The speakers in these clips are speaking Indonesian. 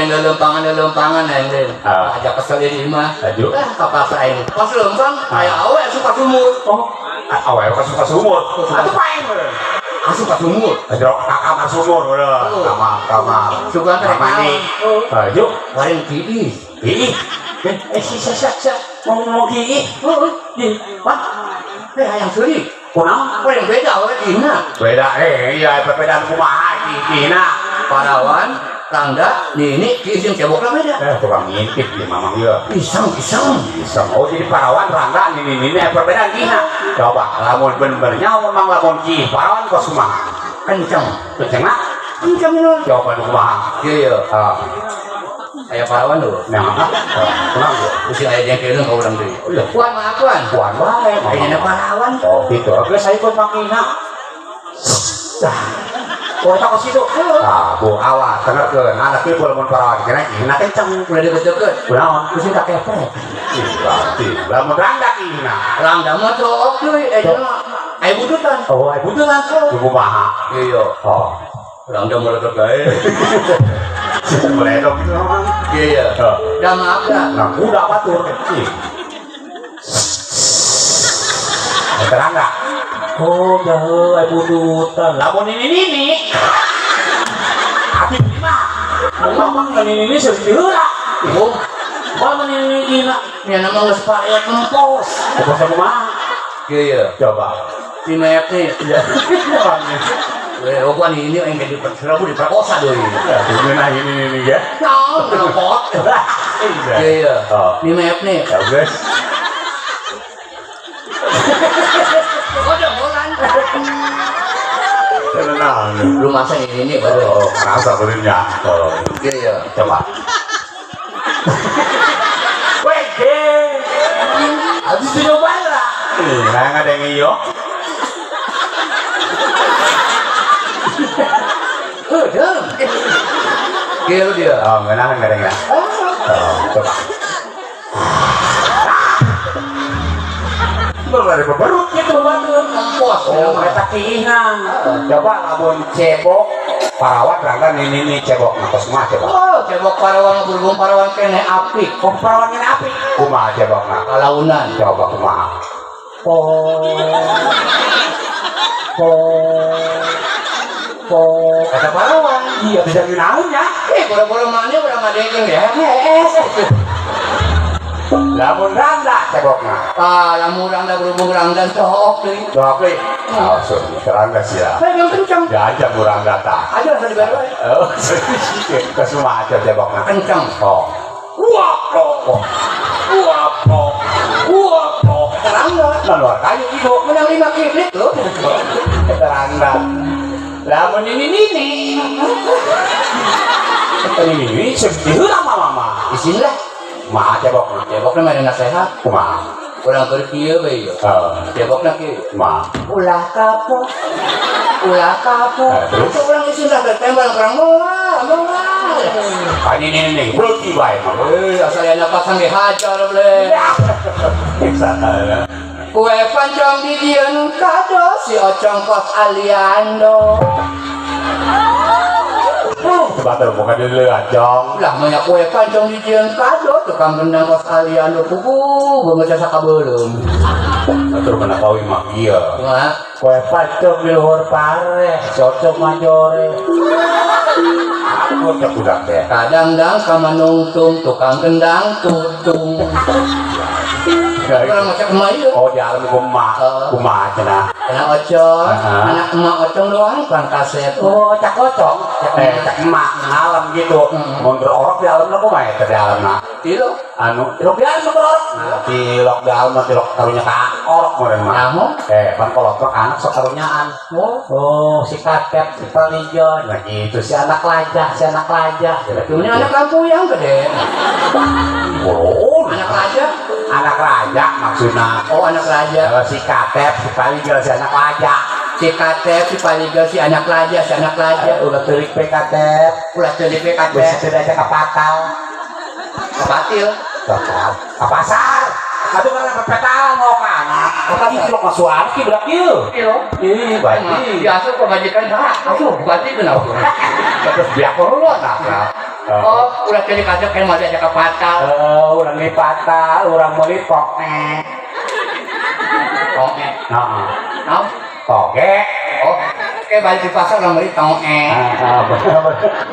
yang lempangan yang ajak kesel di imah. Aduh. Kapasa ini. Pas lempang, kayak awet suka sumur. Oh, awet kan suka sumur. Atuh paeng. Suka sumur. Aduh, kamar sumur udah. Kamar. Suka mandi. Aduh, paling kiis. Kiis. Mau kiis. Pak. Yang seri. Kunaon? Paling beda awet dina. Beda iya perbedaan kumaha dina. Parawan tangga ini kisim ceboknya beda. Tukang ngintip di mamang dia. Pisang. Oh jadi parawan rangga ini perbedaan dina. Coba lamun benernya memang lamun ki parawan kos kumaha? Kencang nak? itu. Coba kumaha? Iya. Ayah parawan dulu. Kenapa? Mesti ayah yang kira kau orang dulu. Puan wae. Kayaknya parawan. Oh gitu. Oke saya ikut makina. Kau tak ke situ. Bu awas, dengarkan. Anak itu belum parawan. Kira-kira kencang. Udah deket-deket. Kunaon? Mesti tak kepet. Berarti. Lamun rangga kina. Rangga mah cowok cuy. Ayah bututan. Oh, ayah bututan. Kumaha? Iya. Oh. Rangga mulai terkait. Boleh dong gitu orang. Iya. Dah maaf dah. Nah, udah batur. Terang nggak? Oh, dah, ibu dutan. Lamun ini. Tapi mah, ngomong ini sedih lah. Ibu, mana ini gila? Ini nama nggak sepayat kempos. Kempos sama mah? Iya. Coba. Di map nih. Iya. Bukan ini yang jadi diperkosa doi. Ya, ini ya. Kenapa? Iya. Di map nih. Ya guys. Tenang. Lu masa ini baru. Oh, rasa berinya. Iya. Coba. Wege. Habis coba lah. Nggak ada yang iyo. Udah. Gil dia. Oh, nggak ada yang. Oh, coba. Baru berberut gitu banget. Kempos. Oh, mereka kiingan. Coba lamun cebok parawan rangga ini cebok apa semua coba. Oh, cebok parawan berhubung parawan kene api. Oh, parawan kene api. Kumaha cebokna? Kalaunan. Coba kumaha. Kata parawan. Iya bisa ginaunnya. Boro-boro mana udah nggak degeng ya. Lamun rangga cebokna. Lamun rangga berhubung rangga cowok deh. Oke. Oh, rangga sih ya. Yang kencang. Jajah murang data. Ada yang dibayar. Oh, ke semua aja cebokna. Kencang. Oh. Wapo. Rangga. Luar kayu itu. Menang 5 kiblit loh. Rangga. Lamun ini. Ini sedih lah mama. Isin lah. Maaf cebok. Ceboknya mana nasihat. Kumaha. Kurang kerja bayi. Ceboknya kieu. Maaf. Ulah kapok. Terus? Itu orang isin lah tertembak orang moal. Ini berarti baik mah. Asal yang dapat sampai hajar boleh. Kue pancong di dian kado si ocong pos aliando. Coba terbuka dulu ajong. Lah banyak kue pancong di dian kado tukang gendang pos aliando kuku bengecas kabelum. Terus kena kawin mah iya. Cuma Kue pancong di luar pare, cocok majore. Aku cek udah deh. kadang-dang kamanungtung tukang gendang tutung. Orang macam emak itu. Oh di alam kumah cina. Anak ocong, anak emak ocong doang kan kaset. Oh cak ocong, cak emak alam gitu. Mundur orok di alam aku mah di alam nak. Tilo, Anu tilok di alam orok. Tilok di alam tilok karunya ka orok meureun mah. namo. Pan kolot anak sok karunyaan. Oh si kakek si palijon. Nah gitu si anak lajah. Ini anak kampung yang gede. Oh Anak raja. anak raja maksudnya. Oh anak raja. Si kakek si palijon si anak raja. Si katep, si paliga, si anak raja, si anak raja. Udah terik PKT. Ulah tadi Bisa katep. sudah aja kapatal. Kepatil. Ke pasar. Aduh karena pepetalan mau ke anak. Tapi kalau ke suarki berak yuk. Tilo. Ih, baik. Biasa kebajikan dah. Aku berarti kenapa? Terus biak perlu nak. Oh, udah jadi kaca kayak masih aja kepatal. Urang li patah, urang meuli poke. Toke. Heeh. Tahu? Toke. Oh, kayak balik di pasar orang beli toke.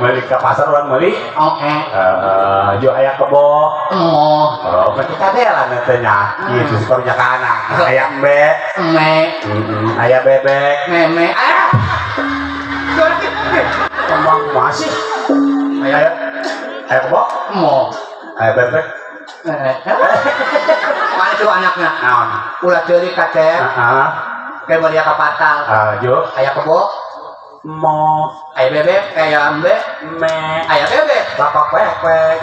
Meuli ke pasar urang meuli. Toke. Jo aya kebo. Oh, Berarti kadelan teh nya. Ieu sekolah kana. Aya embe. Aya bebek. meme. Kembang masih. Aya kebo. Mau. Aya bebek. Mana itu anaknya? Naon? Ulah ceri kaca. Heeh. Kayak balik kepatal. Jo Ayah kebo. mo Ayah bebek. Ayah embe. me Ayah bebek. bapak kwek.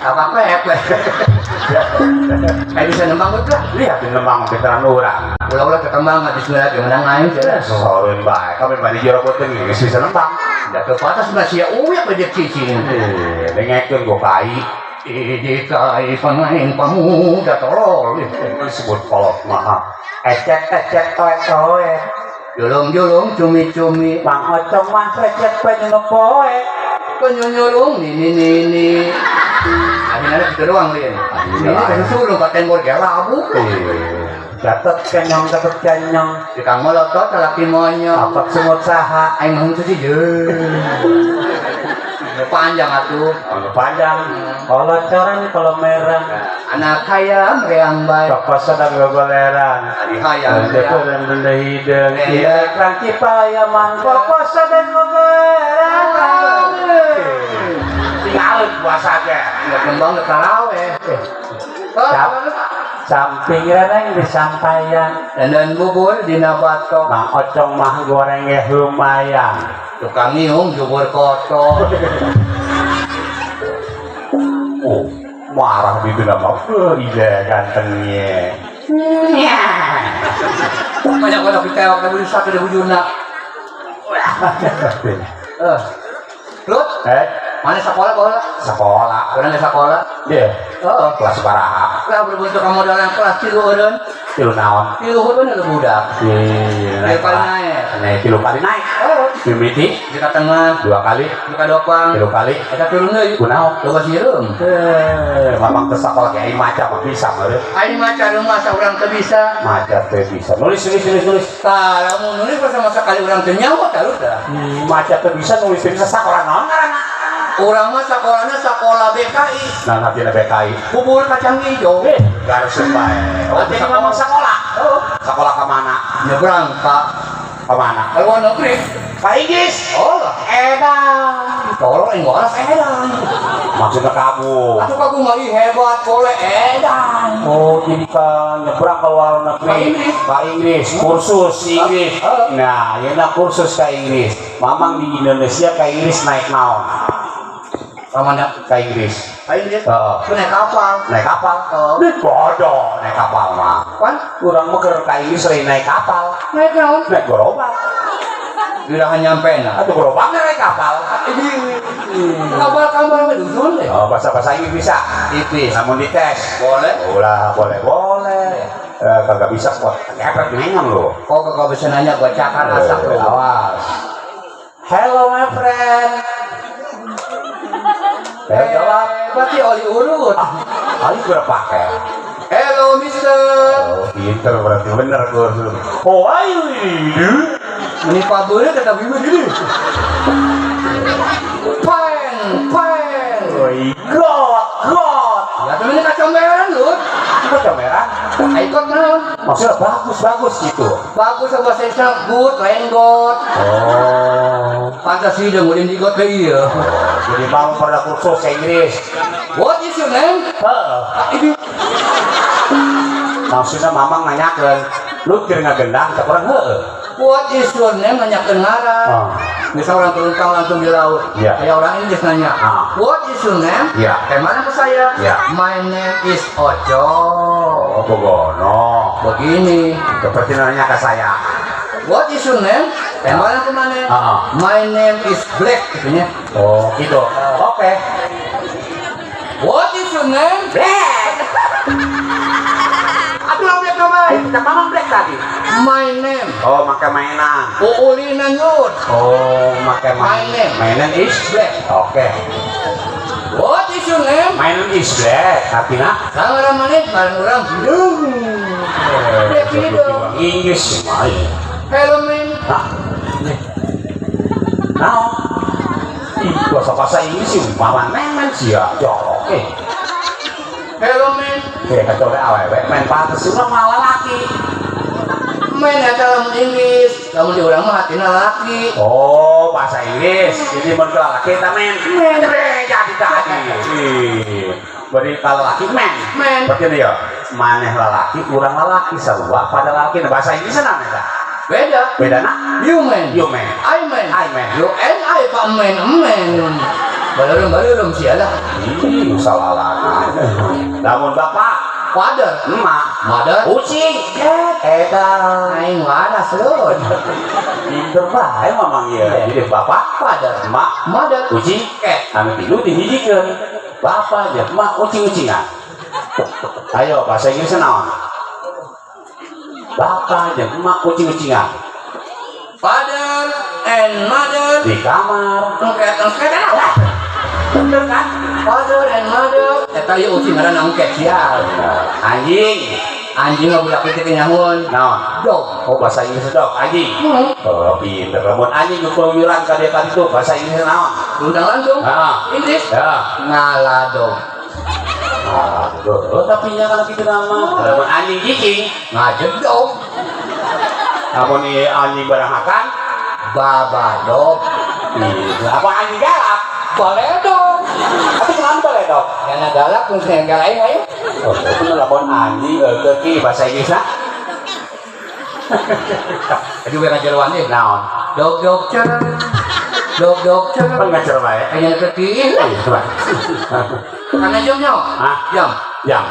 Apa kwek. Kayak bisa nembang betul. Lihat ini memang veteran orang. Ulah-ulah ketembang habis ngeliat yang menang lain. Sorun baik. Kami bari jorok boten ini bisa nembang. Jatuh patas masih uyak bejek cicing. Dengekeun go kai. Dikai pemain pemuda tolol. Disebut kolot mah. Ecek toe. Julung-julung cumi-cumi. Bang Ocong mah ecek penyenek poe. Penyunyulung nini. Akhirnya gitu doang Lin. Ini kan sulung katen bor gelabu. Gatot kenyong. Di kang molotot laki monyong. Apa semut saha? Aing mah itu sih panjang atuh. Panjang. Kalau coran, kalau merah. Anak kaya mereang baik. Bapak sedang gogoleran. Adik kaya Depo dan benda hidung. Iya, rangki paya mang. Bapak sedang gogoleran. Tinggalin puasa ke. Nggak kembang ke taraweh. Samping yang disampaikan. Dan bubur di nabatok. Mang Ocong mah gorengnya lumayan. Tukang nyium jubur kotor. Oh, marah gitu nama. Iya gantengnya. Banyak banget ditewak tapi satu di bujurna. Lut, mana sekolah bola? Sekolah. Orang di sekolah. Iya. Kelas baraha. Lah berbentuk modal yang kelas 3 eureun. Tilu naon? 3 eureun ada budak. Naik kali naik. Naik tilu kali naik. Mimiti Kita tengah, 2 kali, kita dopang. 3 kali. Kita turun deui. Kunaon? Loba sireum. Mamang ke sekolah kayak maca mah bisa meureun. Aing maca rumah saurang teu bisa. Maca teh bisa. Nulis. Tah, lamun nulis sama sekali urang teu nyawa tah udah. Maca teh bisa nulis teh bisa sekolah naon ngaranna? Urang mah sekolahnya sekolah BKI. Nah, nanti BKI. Bubur kacang hijau. Garus bae. Oh, jadi ngomong sekolah. Sekolah ke mana? Nyebrang Pak. Ke mana? Ke luar negeri. Ke Inggris. Oh lah. Edan. Tolong yang waras edan. Maksudnya kamu. Atuh kagu mah ih hebat boleh edan. Oh, jadi ke nyebrang ke luar negeri. Ke Inggris. Kursus Inggris. Nah, ya kursus ke Inggris. Mamang di Indonesia ke Inggris naik naon? Kamana? Ke Inggris. Aing dia. Heeh. Naik kapal. Naik kapal. Oh. Bodoh naik kapal mah. Kan? Kurang meger ke Inggris sering naik kapal. Naik naon? Naik gerobak. Tidak nyampe nah. Atau gerobaknya naik kapal. Kapal mah dusun deh. Oh, bahasa Inggris bisa. Tipis. Namun dites. Boleh. Boleh. Kagak bisa kok. Ngepet nengang lo. Kok kagak bisa nanya gua cakar asak lu. Awas. Hello my friend. Jawab. Berarti oli urut. Ali udah pakai. Hello mister. Oh, pinter berarti bener gue. Oh, ayo ini. Menimpa boleh kata bibi gini. Peng. Oh, God. Ya temen kacau merah lu. Coba kamera. Ikut naon? Maksudnya bagus gitu. Bagus sama saya good, lenggot. Oh. Pantas sih udah ngulin di got lagi ya. Jadi mau pada kursus Inggris. What is your name? Ini Maksudnya mamang nanyakan, lu kira gendang, tak kurang what is your name nanya ke ngaran. Misal orang tuntang langsung di laut. Iya. Kayak orang Inggris nanya. What is your name? Iya. Kayak mana ke saya? Iya. My name is Ojo. Oh, Bogono. Begini. Seperti nanya ke saya. What is your name? Kayak mana ke mana? My name is Black. Gitunya. Oh, gitu. Oke. What is your name? Black. Aduh, Black nama. Kita mamang black tadi. My name. Oh, makai mainan. Uulinan yun. Oh, makai My name. Mainan is Black. Oke. What is your name? Mainan is black. Artinya Sama ramanit, barang orang hidung. Black hidung. Inggris main. Hello man. Nah, bahasa Inggris sih, malah nemen sih ya. Oke. Hello man. Kacau deh awet, main pantas itu malah laki. Main ya dalam Inggris. Kamu di orang mah hatinya laki. Oh, bahasa Inggris. Ini mun laki kita men. Jadi tadi. Beri kalau laki men. Berarti dia maneh lalaki, urang lalaki sarua pada laki. Bahasa Inggris sana eta. Beda na? You man. I man. You and I pak man. Baru sialah. Salah. Namun bapak, father, emak, mother, ucing, eta aing waras lu. Pinter bae mamang ieu. Jadi bapak, Father, emak, mother, ucing, anu tilu dihijikeun. Bapak jeung emak ucing-ucingan. Ayo bahasa Inggris naon? Bapak jeung emak ucing-ucingan. father and mother Di kamar. engket Bener kan? father and mother eta ieu ucing ngaranna engket sial. Anjing mah budak pitik nyamun. Naon? Dog. Oh bahasa Inggris dog, anjing. Oh pinter. Lamun anjing nu keluyuran ka dia kan itu bahasa Inggris naon? Undang langsung. Inggris. Ya. Ngaladog. Oh, tapi nya kan kitu nama. Lamun anjing cicing, Ngajedog. lamun ieu anjing barahakan, Babadog. apa anjing galak? Baledog. Atuh kunaon baledog? Yana galak kun saya galain ayo. Oh, itu lamun anjing ke bahasa Inggrisna. Jadi we ngajeroan ieu. Naon? Dog cer. Dog cer. Kan ngajar bae. Aya keuting. Kana jam nyawa? Hah? Jam.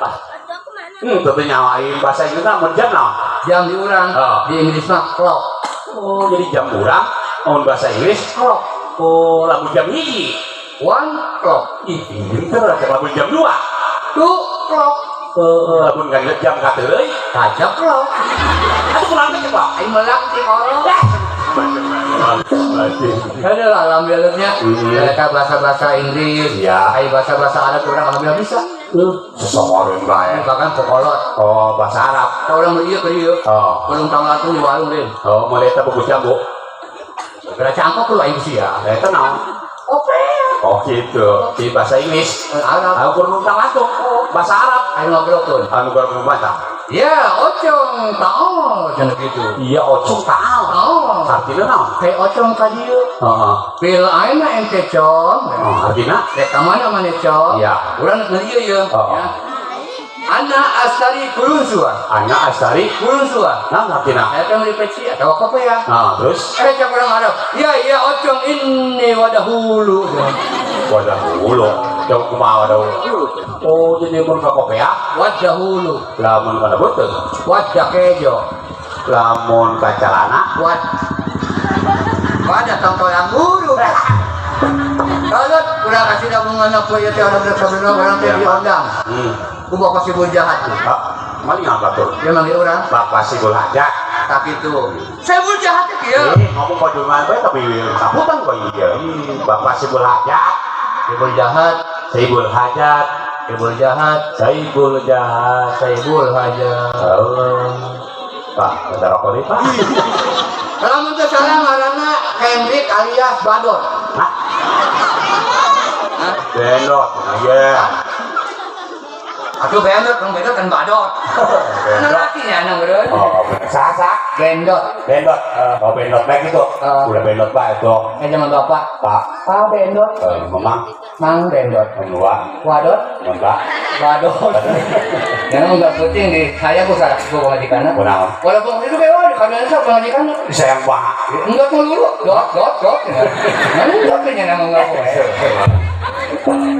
Pas. Tentu nyawain bahasa Inggris namun jam naon? Jam di urang. Di Inggris mah clock. Oh, jadi jam urang, namun bahasa Inggris Clock. oh, lamun jam hiji. 1 clock. Ih, pinter lamun jam 2. 2 clock. Lamun kan jam ka teu euy. Kajak clock. Atuh kunaon teh Pak? Aing melak ti kolot. Ada lah alhamdulillahnya. Mereka bahasa-bahasa Inggris. Ya. Aing bahasa-bahasa Arab urang alhamdulillah bisa. Seseorang bae. Bahkan pokolot. Oh, bahasa Arab. Kalau orang beli ke dia. Oh. Belum tahu langsung di warung deh. Oh, mulai eta buku jambu. Kira cangkok lu aing sih ya. Eta naon? Oke. Oh, gitu. Di bahasa Inggris. Arab. Aku kurang langsung. Bahasa Arab. Aing ngobrolkeun. Anu kurang bantah. Ya, ocong tahu jangan gitu. Iya, ocong tahu. Oh, Artinya naon? kayak ocong ka dieu. Heeh. Pil aing mah ente cong. Artinya Rek ka mana mana cong? Iya. Urang ngeulieu ye. Oh. Ya. Anak Astari Kulunsuan. Anya Astari. Kulunsuan. Nah, artinya. Saya kan di peci atau apa ya? Nah, terus Cak orang Arab. Ya ocong ini wadah hulu. wadah hulu. Jauh kumaha wadah hulu. Oh, jadi mun ka kopea, Wadah hulu. lamun kana beuteung, Wadah kejo. lamun ka calana, Wadah tongtolang guru. Kalau udah kasih tabungan apa ya teh orang bersabda orang teh diundang. Kubo kasih bun jahat tuh. Maling apa tuh? Dia manggil orang. Bapak si aja. Tak itu. Saya bun jahat ya. Ngomong kau cuma baik tapi sabutan kau iya. Bapak si aja. Saibul jahat. Saibul hajat. Saibul jahat. Saibul jahat. Saibul hajat. Oh. Pak, ada rokok nih Pak. Kalau menurut saya ngaranna Hendrik alias Badot. Hah? Bendot, iya. Aku Bendot, orang Bendot kan Badot. Nah artinya anak bro. Oh, sasak. Bendot. Bendot, oh bendot baik itu. Udah bendot baik itu. Zaman bapak. Pak, Pak Bendot. memang Mang Bendot. menua, Wadot. enggak, Badot. Yang enggak penting di saya aku salah gua majikan. kenal. Walaupun itu kayak di kanan saya majikan. Sayang banget. Enggak tuh dulu. Dot. Mana enggak punya nama enggak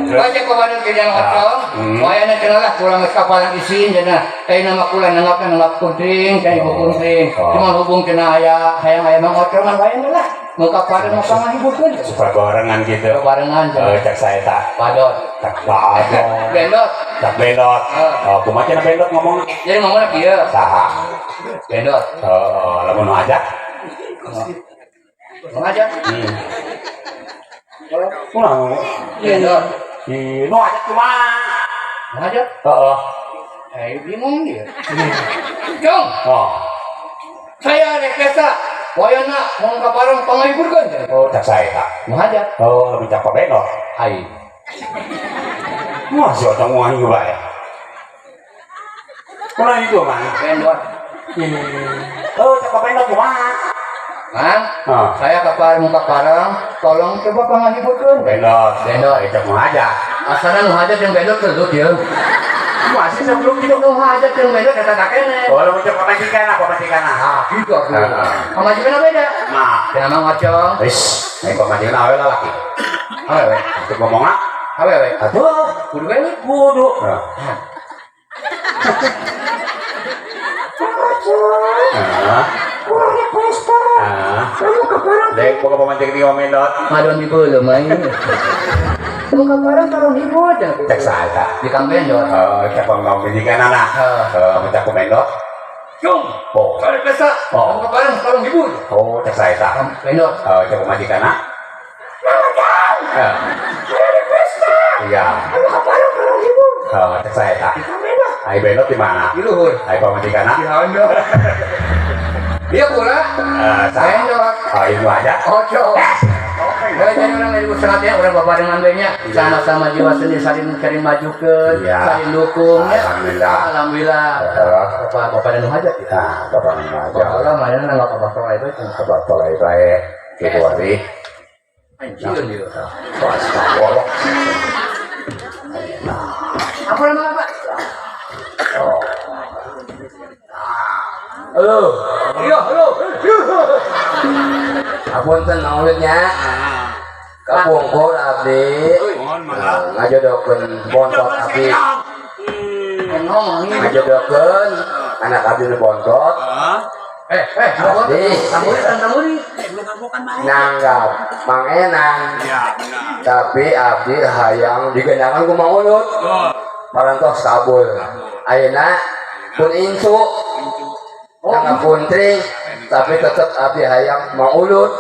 baca kepada kejang otong, wayana kenalah kurang kapalan isin jana, kayak nama kulan nanggap kunting, kayak ibu kunting, cuma hubung kena hayang mang otong kan wayana lah, muka pareng mau sama hiburkeun. supaya barengan gitu. Barengan. Cek saya tak Padot. tak padot. Bendot. Tak belot. Oh, kumaha cenah belot ngomong. Jadi ngomongnya kieu. Saha? Bendot. Lamun nu ajak. Ngomong aja. Ulah. Bendot. Nu ajak kumaha? Ngomong aja. Bingung dia. Jong. Saya ada pesta. Wayana mau kaparang pangahiburkeun. Cek saya tak. Ngomong aja. Lebih cak belot. Hai. Masih ada ngomong bae. Kumaha itu, Mang? Bendot. Cak belot kumaha? Mang, saya kaparang tolong coba pangahiburkeun. Belot. Bendot. Cek mau ajak. Asalna nu hajat yang bendot kelut ya. Masih sebelum gitu. Nu hajat yang bendot kata kakene. Lamun cek pamajikan. Gitu aku. Pamajikan beda. Nah, Kenapa ngocong? wis, pamajikan awe lah laki. Awewe. Cek ngomongna. Awewe. Aduh, Kudu beli. kudu. Dek, boga pamajikan di Omendot. Madon di beuleum main. Lu kaparang taruh di boda. Cek saya. Di Kang Bendot. Cek pamajikan anak. Mencak Omendot. Jong. Oh, Ada pesta. Lu kaparang tolong hibur. cek saya tak. Kang Bendot. Cek pamajikan anak. Ada pesta. Iya. Lu kaparang tolong hibur. Cek saya tak. Di Kang Bendot. Ai Bendot di mana? Di luhur. Ai pamajikan anak. Di Honda. Dia pula. Bendot. Itu aja. Ojo. Jadi orang dari usaha ya, orang bapak dengan bandnya sama-sama jiwa sendiri saling majukan, Iya. saling dukung ya. Alhamdulillah. Alhamdulillah. Bapak dan hajat ya. Nah, bapak aja. Bapak mana nggak bapak itu. Bapak tolai baik. Kebori. Anjir dia. Pas bolok. Apa nama bapak? Halo. Iya, halo. Apunten maulidnya kapungkur abdi ngajodokeun bontot abdi Ngomongin. ngajodokeun anak abdi nu bontot Tamburi. nanggap Mang Enang tapi abdi hayang digendangan ku Mang Ulut parantos kabul ayeuna pun insu nanggap puntring tapi tetep abdi hayang Mang Ulut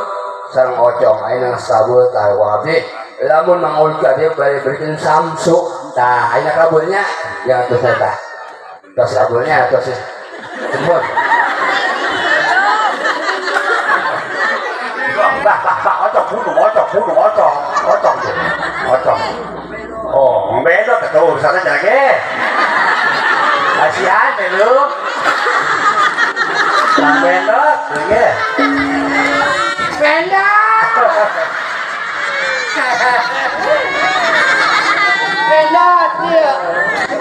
sareng ocong ayeuna sabul tah abdi lamun Mang Ulut dia beri samsu tah ayeuna kabulnya yang terus tah terus kabulnya terus jemput Ocong. Oh, Bendot itu urusannya lagi. Kasihan deh lu. Bendot, lagi. Bendot dia.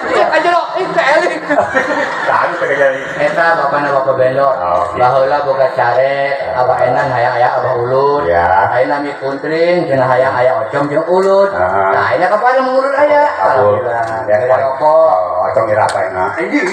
Cek aja lo, eling. Tahan itu jadi. Eta bapana bapak Bendot. Oke. Baheula boga caret, abah enan hayang aya abah ulut. Ya. Ayeuna mi puntring, cenah hayang aya ocong jeung ulut. Ah. Nah, ayeuna kapan mau ulut aya? Aku Alhamdulillah. ya Beda rokok. Ocong irapain nah. Anjir.